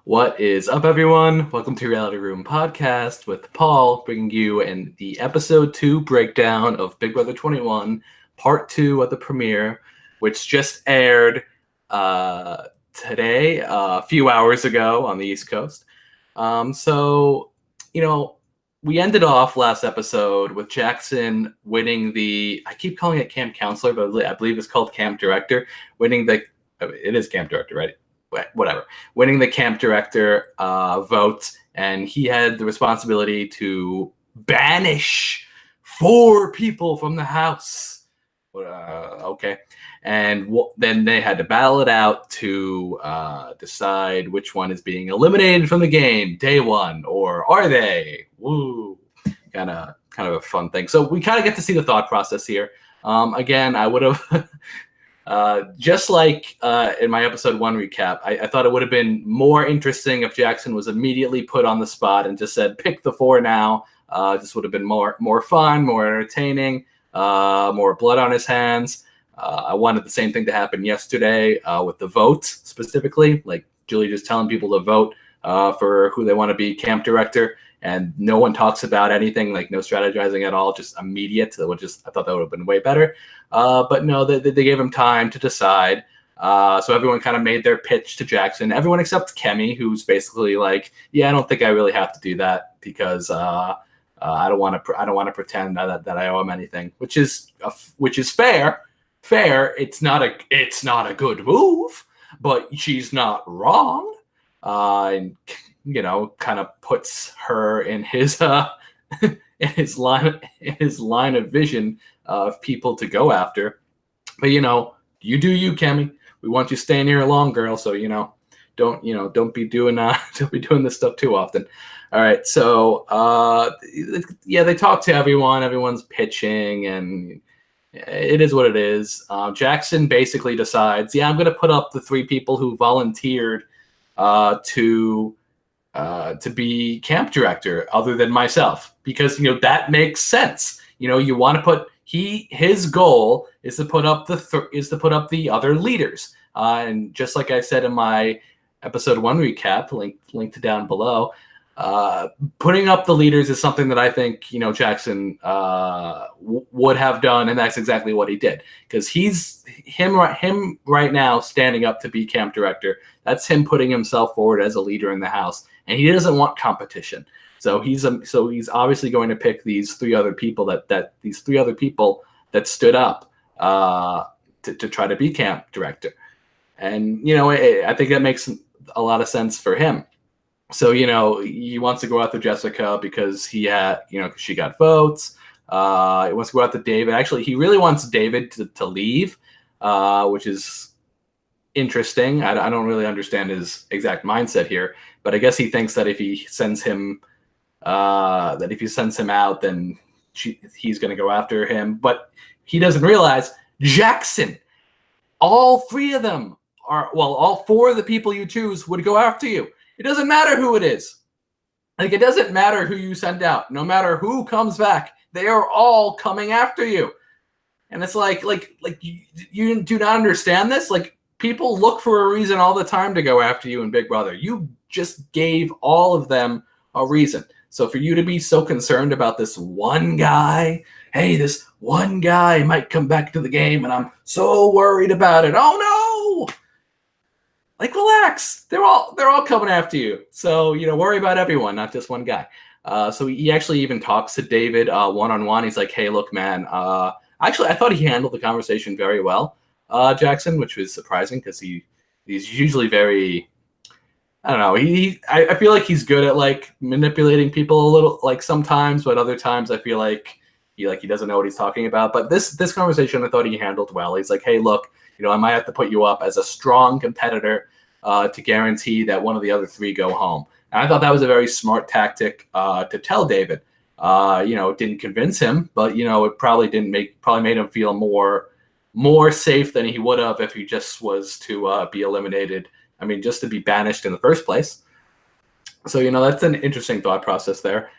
What is up, everyone? Welcome to Reality Room Podcast with Paul, bringing you the episode 2 breakdown of Big Brother 21, part 2 of the premiere, which just aired today, a few hours ago on the East Coast. We ended off last episode with Jackson winning I keep calling it Camp Counselor, but I believe it's called Camp Director, it is Camp Director, right? Whatever, winning the camp director vote, and he had the responsibility to banish 4 people from the house. Okay, and then they had to battle it out to decide which one is being eliminated from the game day one, or are they? Woo! Kind of a fun thing. So we kind of get to see the thought process here. Again, I would have. Just like in my episode 1 recap, I thought it would have been more interesting if Jackson was immediately put on the spot and just said, pick the 4 now. This would have been more fun, more entertaining, more blood on his hands. I wanted the same thing to happen yesterday with the vote specifically, like Julie just telling people to vote for who they want to be camp director. And no one talks about anything, like no strategizing at all, just immediate. I thought that would have been way better. But no, they gave him time to decide. So everyone kind of made their pitch to Jackson. Everyone except Kemi, who's basically like, yeah, I don't think I really have to do that because I don't want to pretend that I owe him anything, which is fair. Fair. It's not a good move, but she's not wrong. And kind of puts her in his in his line of vision of people to go after. But you do you, Kemi. We want you staying here long, girl. So don't be doing this stuff too often. All right. So they talk to everyone. Everyone's pitching, and it is what it is. Jackson basically decides, I'm going to put up the 3 people who volunteered to be camp director other than myself, because that makes sense. You want to put his goal is to put up the other leaders, and just like I said in my episode 1 recap, linked down below, putting up the leaders is something that I think Jackson would have done, and that's exactly what he did, because him right now standing up to be camp director. That's him putting himself forward as a leader in the house, and he doesn't want competition. So he's obviously going to pick these 3 other people that stood up to try to be camp director, and I think that makes a lot of sense for him. So he wants to go after Jessica because she got votes. He wants to go after David. Actually, he really wants David to leave, which is interesting. I don't really understand his exact mindset here, but I guess he thinks that if he sends him out, then he's going to go after him. But he doesn't realize Jackson, all 3 of them all 4 of the people you choose would go after you. It doesn't matter who it is. It doesn't matter who you send out. No matter who comes back, they are all coming after you. And it's like you do not understand this. People look for a reason all the time to go after you in Big Brother. You just gave all of them a reason. So for you to be so concerned about this one guy, hey, this one guy might come back to the game, and I'm so worried about it. Oh no! Relax. They're all coming after you. So worry about everyone, not just one guy. So he actually even talks to David one-on-one. He's like, hey, look, man. Actually, I thought he handled the conversation very well, Jackson, which was surprising because he's usually very, I don't know. I feel like he's good at manipulating people a little, sometimes, but other times I feel like he doesn't know what he's talking about. But this conversation, I thought he handled well. He's like, hey, look, I might have to put you up as a strong competitor to guarantee that one of the other 3 go home. And I thought that was a very smart tactic to tell David. It didn't convince him, but it probably made him feel more safe than he would have if he just was to be eliminated. I mean, just to be banished in the first place. So that's an interesting thought process there.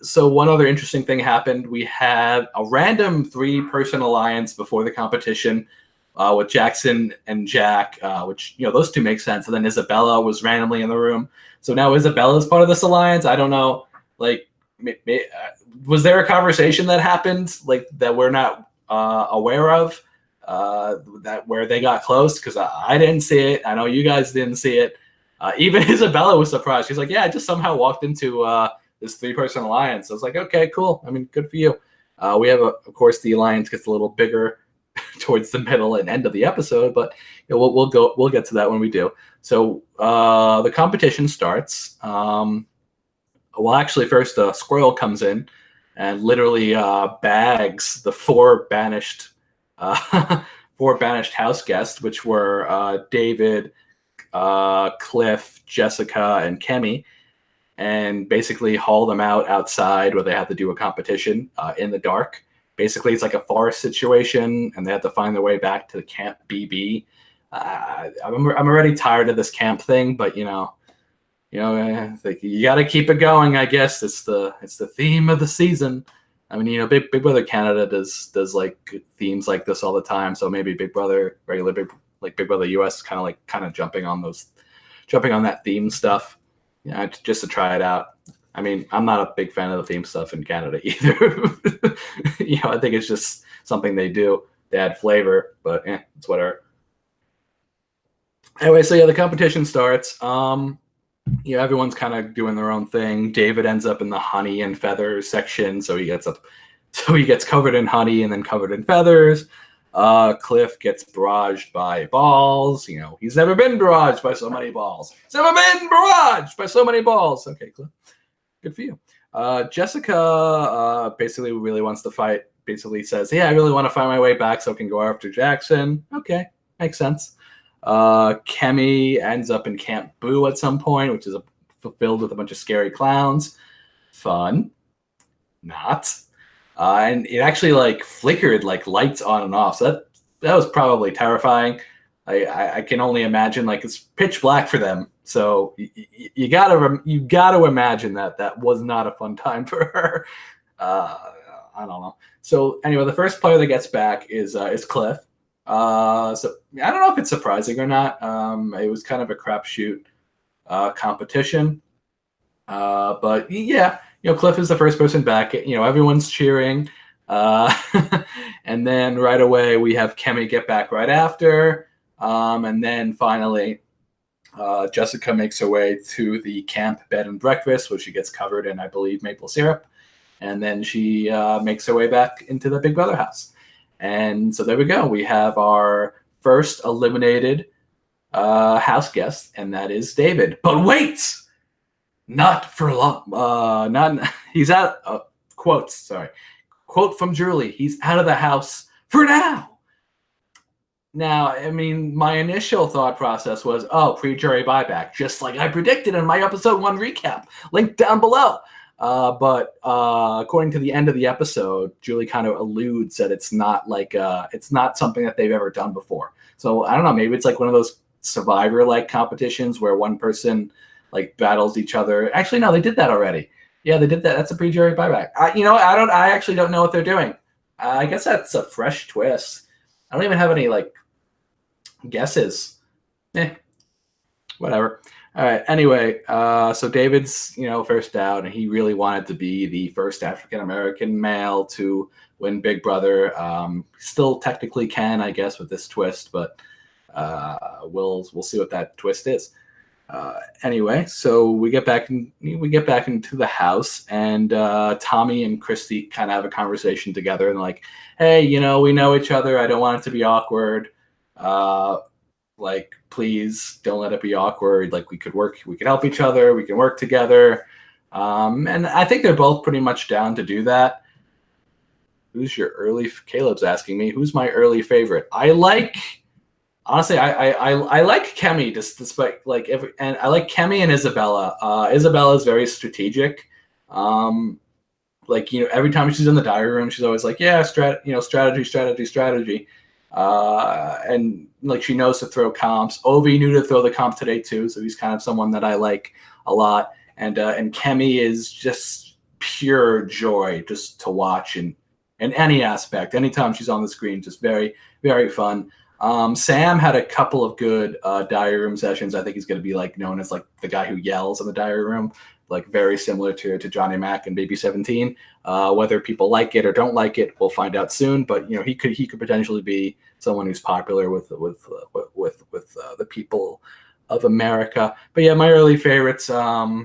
So one other interesting thing happened. We had a random 3-person alliance before the competition with Jackson and Jack, which, those two make sense. And then Isabella was randomly in the room. So now Isabella's part of this alliance. I don't know. Like, was there a conversation that happened like that we're not aware of, that where they got close? Because I didn't see it. I know you guys didn't see it. Even Isabella was surprised. She's like, yeah, I just somehow walked into this 3-person alliance. I was like, okay, cool. I mean, good for you. We have, of course, the alliance gets a little bigger towards the middle and end of the episode, but we'll get to that when we do. So the competition starts. Well, actually, first Squirrel comes in and literally bags the 4 banished house guests, which were David, Cliff, Jessica, and Kemi, and basically haul them outside where they have to do a competition in the dark. Basically, it's like a forest situation, and they have to find their way back to Camp BB. I'm already tired of this camp thing, but you got to keep it going. I guess it's the theme of the season. I mean, Big Brother Canada does like themes like this all the time. So maybe Big Brother Big Brother US is kind of jumping on that theme stuff, just to try it out. I mean, I'm not a big fan of the theme stuff in Canada either. I think it's just something they do. They add flavor, but it's whatever. Anyway, so the competition starts. Everyone's kind of doing their own thing. David ends up in the honey and feathers section, so he gets covered in honey and then covered in feathers. Cliff gets barraged by balls. He's never been barraged by so many balls. He's never been barraged by so many balls. Okay, Cliff. Good for you. Jessica basically really wants to fight. Basically says, I really want to find my way back so I can go after Jackson. Okay, makes sense. Kemi ends up in Camp Boo at some point, which is filled with a bunch of scary clowns. Fun. Not. And it actually flickered lights on and off. So that was probably terrifying. I can only imagine it's pitch black for them. So you gotta imagine that was not a fun time for her. I don't know. So anyway, the first player that gets back is Cliff. So I don't know if it's surprising or not. It was kind of a crapshoot competition. But yeah, Cliff is the first person back. Everyone's cheering. And then right away we have Kemi get back right after. And then finally, Jessica makes her way to the camp bed and breakfast, where she gets covered in, I believe, maple syrup. And then she makes her way back into the Big Brother house. And so there we go. We have our first eliminated house guest, and that is David. But wait! Not for long. He's out. Quotes, sorry. Quote from Julie. He's out of the house for now. Now, I mean, my initial thought process was, pre-jury buyback, just like I predicted in my episode 1 recap. Link down below. But according to the end of the episode, Julie kind of alludes that it's not it's not something that they've ever done before. So I don't know, maybe it's like one of those Survivor-like competitions where one person battles each other. Actually, no, they did that already. Yeah, they did that. That's a pre-jury buyback. I actually don't know what they're doing. I guess that's a fresh twist. I don't even have any guesses. Whatever. All right. Anyway, so David's first out, and he really wanted to be the first African American male to win Big Brother. Still technically can, I guess, with this twist, but we'll see what that twist is. Anyway, so we get back into the house, and Tommy and Christy kind of have a conversation together, and hey, we know each other. I don't want it to be awkward. Please don't let it be awkward. We could help each other. We can work together. And I think they're both pretty much down to do that. Caleb's asking me, who's my early favorite? Honestly, I like Kemi, despite and I like Kemi and Isabella. Isabella is very strategic. Every time she's in the diary room, she's always strategy. And she knows to throw comps. Ovi knew to throw the comp today too, so he's kind of someone that I like a lot. And Kemi is just pure joy just to watch in any aspect. Anytime she's on the screen, just very, very fun. Sam had a couple of good diary room sessions. I think he's going to be like known as like the guy who yells in the diary room, like very similar to Johnny Mac and Baby 17. Whether people like it or don't like it, we'll find out soon. But he could potentially be someone who's popular with the people of America. But yeah, my early favorites. Yeah.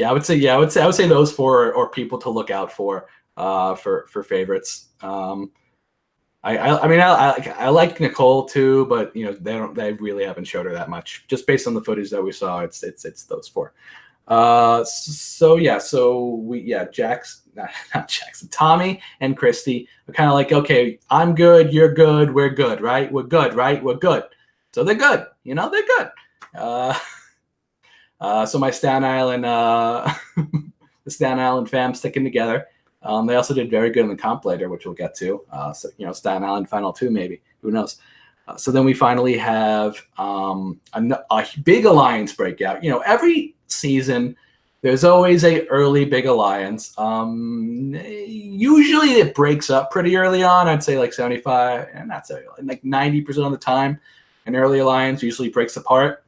I would say those four are people to look out for favorites. I like Nicole too, but they really haven't showed her that much. Just based on the footage that we saw, it's those four. Not Jackson, Tommy and Christy are kind of like, okay, I'm good, you're good, we're good, right? We're good, right? We're good. So they're good, they're good. So my Staten Island, the Staten Island fam sticking together. They also did very good in the comp later, which we'll get to. Staten Island Final 2, maybe. Who knows? So then we finally have a big alliance breakout. Every season, there's always a early big alliance. Usually it breaks up pretty early on. I'd say like 75, and not 70, like 90% of the time, an early alliance usually breaks apart.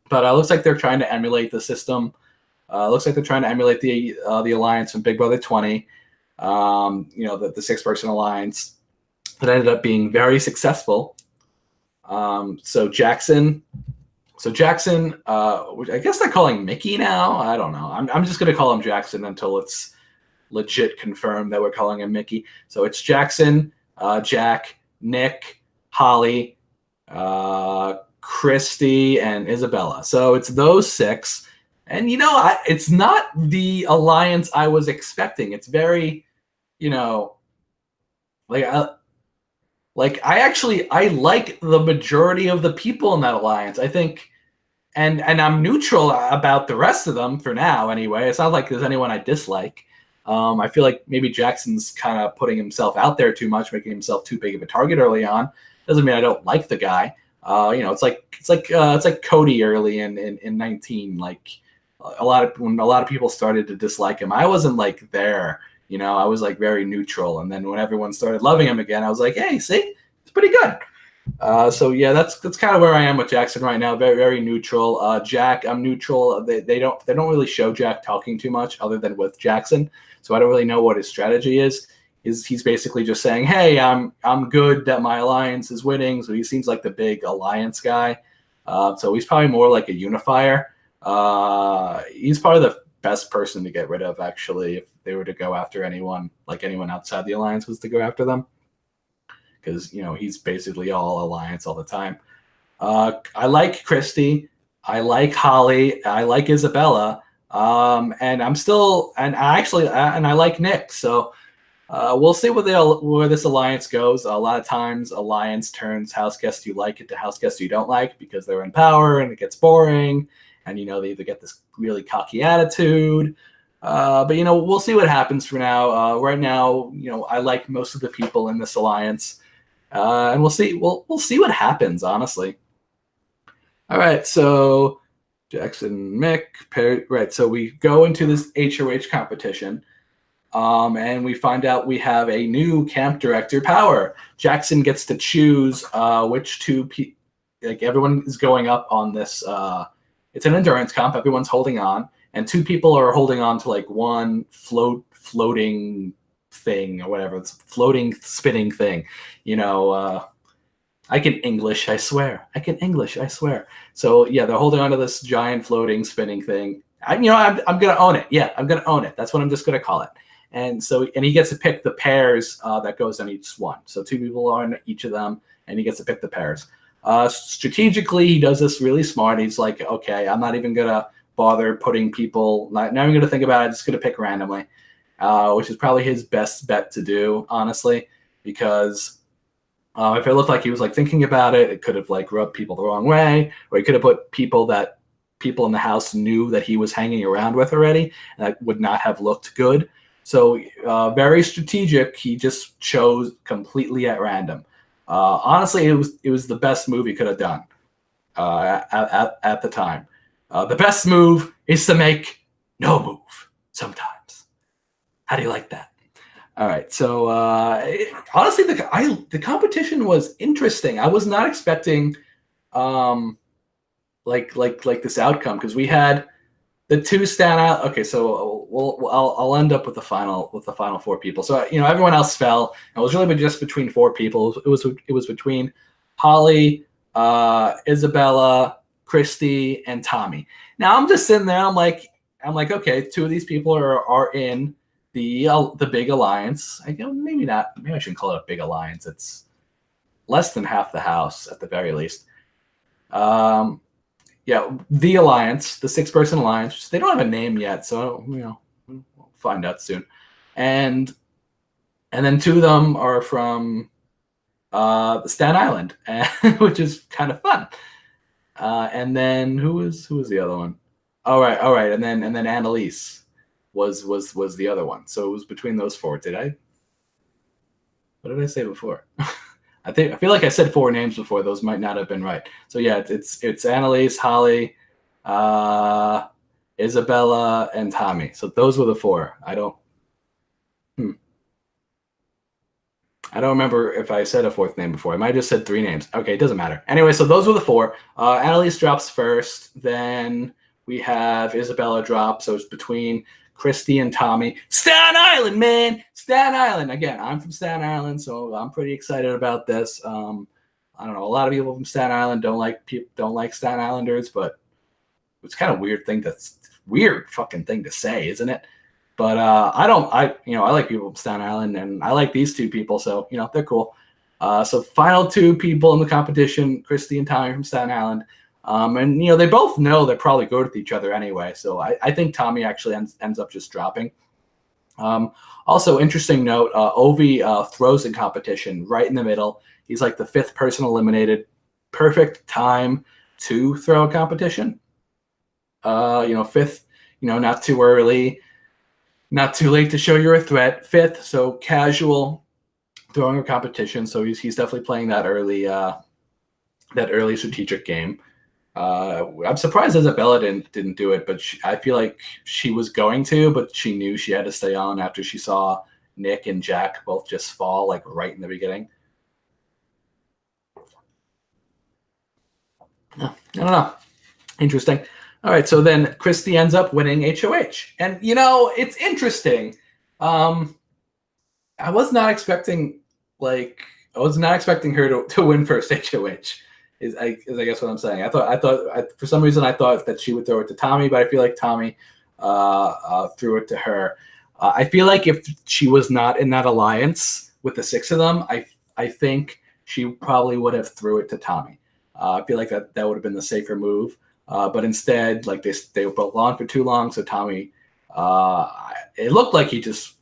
But it looks like they're trying to emulate the system. Looks like they're trying to emulate the alliance from Big Brother 20. The 6-person alliance that ended up being very successful. So Jackson, which I guess they're calling Mickey now. I don't know. I'm just going to call him Jackson until it's legit confirmed that we're calling him Mickey. So it's Jackson, Jack, Nick, Holly, Christy, and Isabella. So it's those 6. And, it's not the alliance I was expecting. It's very, I like the majority of the people in that alliance. I think, and I'm neutral about the rest of them for now anyway. It's not like there's anyone I dislike. I feel like maybe Jackson's kind of putting himself out there too much, making himself too big of a target early on. Doesn't mean I don't like the guy. It's like Cody early in 19. Like when a lot of people started to dislike him, I wasn't like there. I was like very neutral. And then when everyone started loving him again, I was like, hey, see, it's pretty good. So yeah, that's kind of where I am with Jackson right now. Very, very neutral. Jack, I'm neutral. They don't really show Jack talking too much other than with Jackson. So I don't really know what his strategy is. He's basically just saying, hey, I'm good that my alliance is winning. So he seems like the big alliance guy. So he's probably more like a unifier. He's probably the best person to get rid of, actually, if they were to go after anyone outside the alliance was to go after them. Because, he's basically all alliance all the time. I like Christy. I like Holly. I like Isabella. And I like Nick. So we'll see where this alliance goes. A lot of times, alliance turns Houseguest you like into Houseguest you don't like because they're in power and it gets boring. And, they either get this really cocky attitude. But, we'll see what happens for now. Right now, I like most of the people in this alliance. And we'll see. We'll see what happens, honestly. All right, so Jackson, Mick, Perry. Right, so we go into this HOH competition. And we find out we have a new camp director, Power. Jackson gets to choose which two people. Like, everyone is going up on this. It's an endurance comp. Everyone's holding on, and 2 people are holding on to like one floating thing or whatever. It's floating, spinning thing. I can English, I swear. So yeah, they're holding on to this giant floating, spinning thing. I'm gonna own it. Yeah, I'm gonna own it. That's what I'm just gonna call it. And he gets to pick the pairs that goes on each one. So 2 people are on each of them, and he gets to pick the pairs. Strategically, he does this really smart. He's like, okay, I'm not even going to bother putting people, not even going to think about it. I'm just going to pick randomly, which is probably his best bet to do, honestly, because if it looked like he was like thinking about it, it could have like rubbed people the wrong way, or he could have put people in the house knew that he was hanging around with already, and that would not have looked good. So very strategic. He just chose completely at random. Honestly, it was the best move he could have done at the time. The best move is to make no move sometimes. How do you like that? All right. So honestly, the competition was interesting. I was not expecting um, like this outcome because we had the two stand out. Okay, so I'll end up with the final four people. So everyone else fell. It was really just between four people. It was between Holly, Isabella, Christy, and Tommy. Now I'm just sitting there. I'm like, okay, two of these people are in the big alliance. I go, maybe not. Maybe I shouldn't call it a big alliance. It's less than half the house at the very least. Yeah, the alliance, the six-person alliance. They don't have a name yet, so we'll find out soon. And then two of them are from Staten Island, which is kind of fun. And then who was the other one? All right, and then Annalise was the other one. So it was between those four. What did I say before? I feel like I said four names before. Those might not have been right. So yeah, it's Annalise, Holly, Isabella, and Tommy. So those were the four. I don't remember if I said a fourth name before. I might have just said three names. Okay, it doesn't matter. Anyway, so those were the four. Annalise drops first. Then we have Isabella drop. So it's between Christy and Tommy. Staten Island, man. Staten Island. Again, I'm from Staten Island, so I'm pretty excited about this. I don't know. A lot of people from Staten Island don't like Staten Islanders, but it's kind of weird fucking thing to say, isn't it? But I like people from Staten Island, and I like these two people, so they're cool. So final two people in the competition, Christy and Tommy from Staten Island. And they both know they're probably good with each other anyway. So I think Tommy actually ends up just dropping. Also, interesting note, Ovi throws in competition right in the middle. He's like the fifth person eliminated. Perfect time to throw a competition. Fifth, not too early, not too late to show you're a threat. Fifth, so casual throwing a competition. So he's definitely playing that early strategic game. I'm surprised Isabella didn't do it, but I feel like she was going to, but she knew she had to stay on after she saw Nick and Jack both just fall like right in the beginning. I don't know. Interesting. All right, so then Christy ends up winning HOH, and it's interesting. I was not expecting her to win first HOH. Is I guess what I'm saying. I thought for some reason I thought that she would throw it to Tommy, but I feel like Tommy threw it to her. I feel like if she was not in that alliance with the six of them, I think she probably would have threw it to Tommy. I feel like that would have been the safer move. But instead, like they were both on for too long, so Tommy, it looked like he just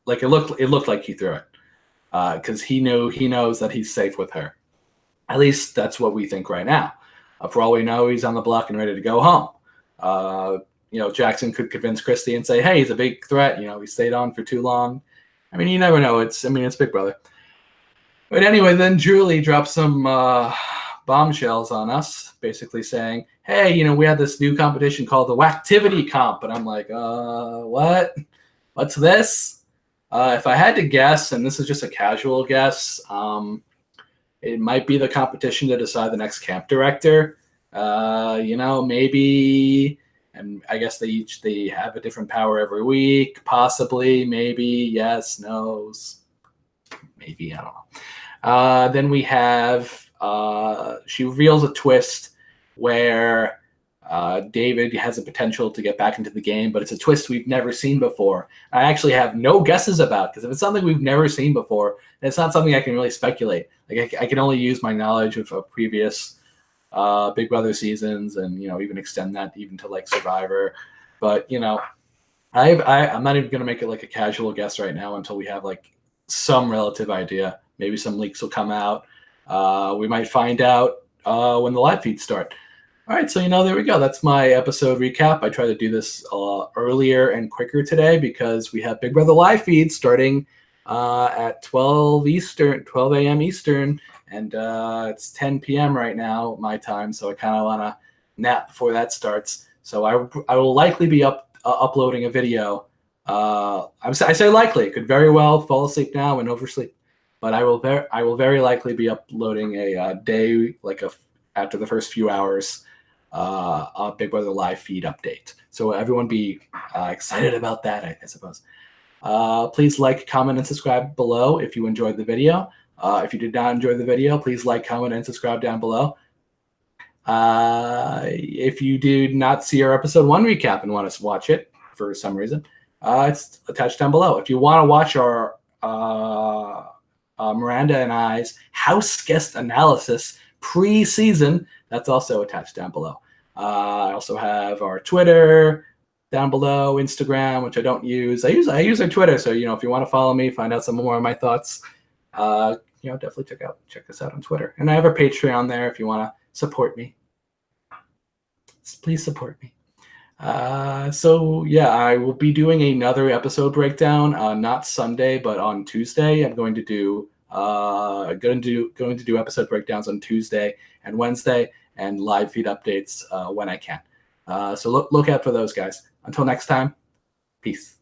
it looked like he threw it because he knows that he's safe with her. At least that's what we think right now. For all we know, he's on the block and ready to go home. Jackson could convince Christy and say, "Hey, he's a big threat. He stayed on for too long." I mean, you never know. It's Big Brother. But anyway, then Julie dropped some bombshells on us, basically saying, "Hey, we had this new competition called the Whacktivity Comp," and I'm like, what? What's this? If I had to guess, and this is just a casual guess, it might be the competition to decide the next camp director. Maybe, and I guess they have a different power every week, possibly, maybe, yes, no's, maybe, I don't know. Then we have, she reveals a twist where David has a potential to get back into the game, but it's a twist we've never seen before. I actually have no guesses about, because if it's something we've never seen before, it's not something I can really speculate. Like I can only use my knowledge of previous Big Brother seasons, and even extend that even to like Survivor. But I'm not even gonna make it like a casual guess right now until we have like some relative idea. Maybe some leaks will come out. We might find out when the live feeds start. All right, so there we go. That's my episode recap. I tried to do this earlier and quicker today because we have Big Brother live feeds starting at 12 a.m. Eastern, and it's 10 p.m. right now, my time, so I kind of want to nap before that starts. So I will likely be uploading a video I say likely. Could very well fall asleep now and oversleep, but I will very likely be uploading a day after the first few hours, a Big Brother live feed update. So everyone be excited about that, I suppose. Please like, comment, and subscribe below if you enjoyed the video. If you did not enjoy the video, please like, comment, and subscribe down below. If you did not see our episode 1 recap and want us to watch it for some reason, it's attached down below. If you want to watch our Miranda and I's Houseguest analysis pre-season, that's also attached down below. I also have our Twitter down below, Instagram, which I don't use. I use our Twitter, so if you want to follow me, find out some more of my thoughts, definitely check us out on Twitter. And I have a Patreon there if you want to support me. Please support me. So yeah, I will be doing another episode breakdown, not Sunday, but on Tuesday. I'm going to do episode breakdowns on Tuesday and Wednesday, and live feed updates when I can. So look out for those, guys. Until next time, peace.